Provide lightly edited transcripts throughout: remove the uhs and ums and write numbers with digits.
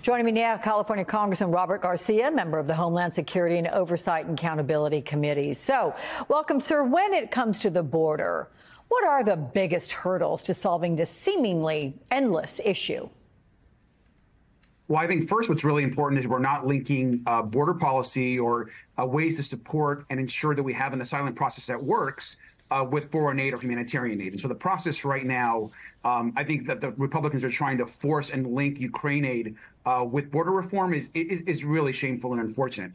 Joining me now, California Congressman Robert Garcia, member of the Homeland Security and Oversight and Accountability Committees. So, welcome, sir. When it comes to the border, what are the biggest hurdles to solving this seemingly endless issue? Well, I think first what's really important is we're not linking border policy or ways to support and ensure that we have an asylum process that works with foreign aid or humanitarian aid. And so the process right now, I think that the Republicans are trying to force and link Ukraine aid with border reform is really shameful and unfortunate.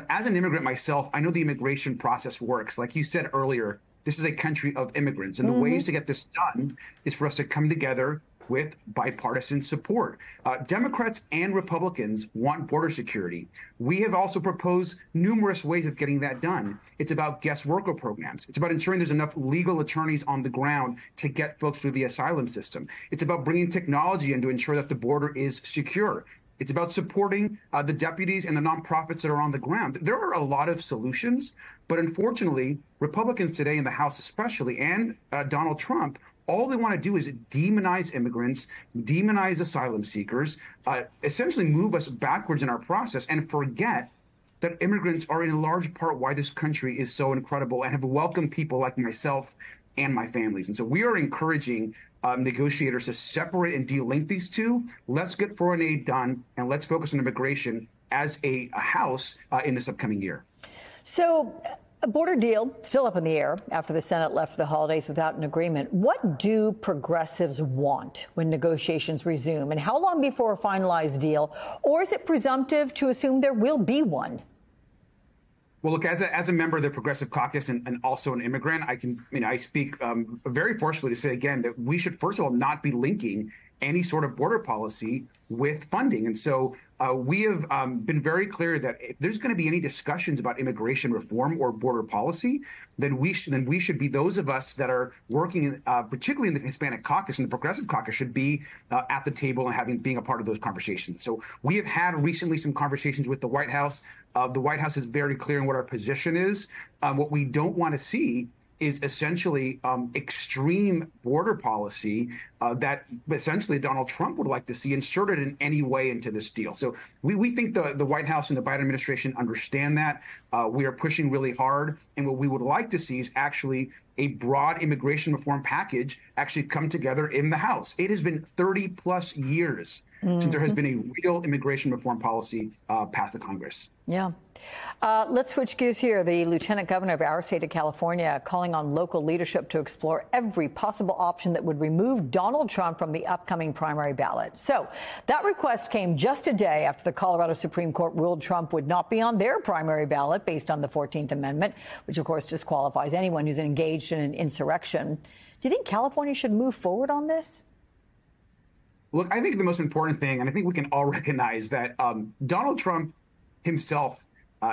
As an immigrant myself, I know the immigration process works. Like you said earlier, this is a country of immigrants. And the ways to get this done is for us to come together with bipartisan support. Democrats and Republicans want border security. We have also proposed numerous ways of getting that done. It's about guest worker programs. It's about ensuring there's enough legal attorneys on the ground to get folks through the asylum system. It's about bringing technology in to ensure that the border is secure. It's about supporting the deputies and the nonprofits that are on the ground. There are a lot of solutions, but unfortunately, Republicans today in the House especially, and Donald Trump, all they want to do is demonize immigrants, demonize asylum seekers, essentially move us backwards in our process and forget that immigrants are in large part why this country is so incredible and have welcomed people like myself and my families. And so we are encouraging negotiators to separate and de-link these two. Let's get foreign aid done, and let's focus on immigration as a House in this upcoming year. So a border deal still up in the air after the Senate left the holidays without an agreement. What do progressives want when negotiations resume, and how long before a finalized deal? Or is it presumptive to assume there will be one? Well, look, as a member of the Progressive Caucus and also an immigrant, I speak very forcefully to say again that we should, first of all, not be linking any sort of border policy with funding. And so we have been very clear that if there's going to be any discussions about immigration reform or border policy, then we should be those of us that are working, particularly in the Hispanic caucus and the Progressive Caucus, should be at the table and being a part of those conversations. So we have had recently some conversations with the White House. The White House is very clear in what our position is. What we don't want to see is essentially extreme border policy that essentially Donald Trump would like to see inserted in any way into this deal. So we think the White House and the Biden administration understand that. We are pushing really hard. And what we would like to see is actually a broad immigration reform package actually come together in the House. It has been 30 plus years since there has been a real immigration reform policy passed the Congress. Yeah. Let's switch gears here. The lieutenant governor of our state of California calling on local leadership to explore every possible option that would remove Donald Trump from the upcoming primary ballot. So that request came just a day after the Colorado Supreme Court ruled Trump would not be on their primary ballot based on the 14th Amendment, which, of course, disqualifies anyone who's engaged in an insurrection. Do you think California should move forward on this? Look, I think the most important thing, and I think we can all recognize that Donald Trump himself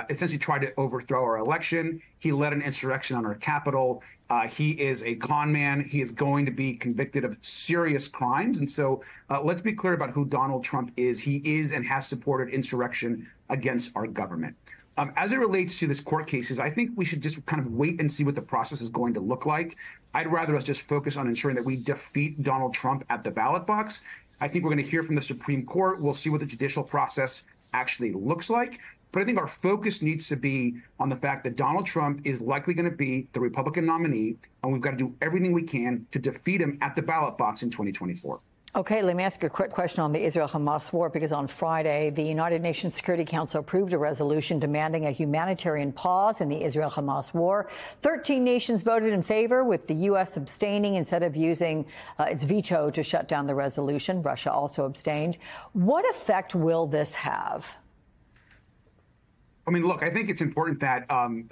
essentially tried to overthrow our election. He led an insurrection on our Capitol. He is a con man. He is going to be convicted of serious crimes. And so let's be clear about who Donald Trump is. He is and has supported insurrection against our government. As it relates to this court cases, I think we should just kind of wait and see what the process is going to look like. I'd rather us just focus on ensuring that we defeat Donald Trump at the ballot box. I think we're going to hear from the Supreme Court. We'll see what the judicial process actually looks like. But I think our focus needs to be on the fact that Donald Trump is likely going to be the Republican nominee, and we've got to do everything we can to defeat him at the ballot box in 2024. Okay, let me ask you a quick question on the Israel-Hamas war, because on Friday, the United Nations Security Council approved a resolution demanding a humanitarian pause in the Israel-Hamas war. 13 nations voted in favor, with the U.S. abstaining instead of using its veto to shut down the resolution. Russia also abstained. What effect will this have? I mean, look, I think it's important that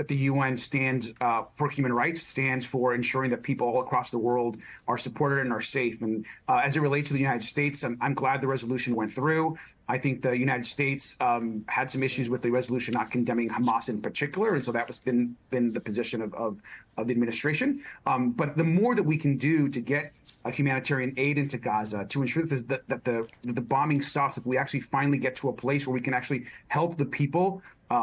the UN stands for human rights, stands for ensuring that people all across the world are supported and are safe. And as it relates to the United States, I'm glad the resolution went through. I think the United States had some issues with the resolution not condemning Hamas in particular. And so that was been the position of the administration. But the more that we can do to get humanitarian aid into Gaza, to ensure that the bombing stops, that we actually finally get to a place where we can actually help the people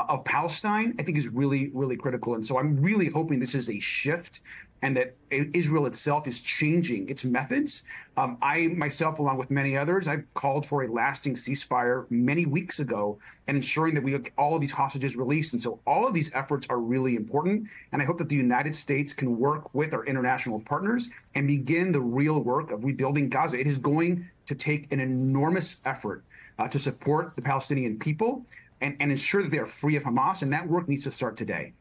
of Palestine, I think is really, really critical. And so I'm really hoping this is a shift and that Israel itself is changing its methods. I myself, along with many others, I've called for a lasting ceasefire many weeks ago and ensuring that we get all of these hostages released. And so all of these efforts are really important. And I hope that the United States can work with our international partners and begin the real work of rebuilding Gaza. It is going to take an enormous effort to support the Palestinian people and ensure that they are free of Hamas. And that work needs to start today.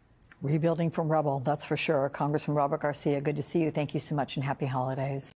Rebuilding from rubble, that's for sure. Congressman Robert Garcia, good to see you. Thank you so much and happy holidays.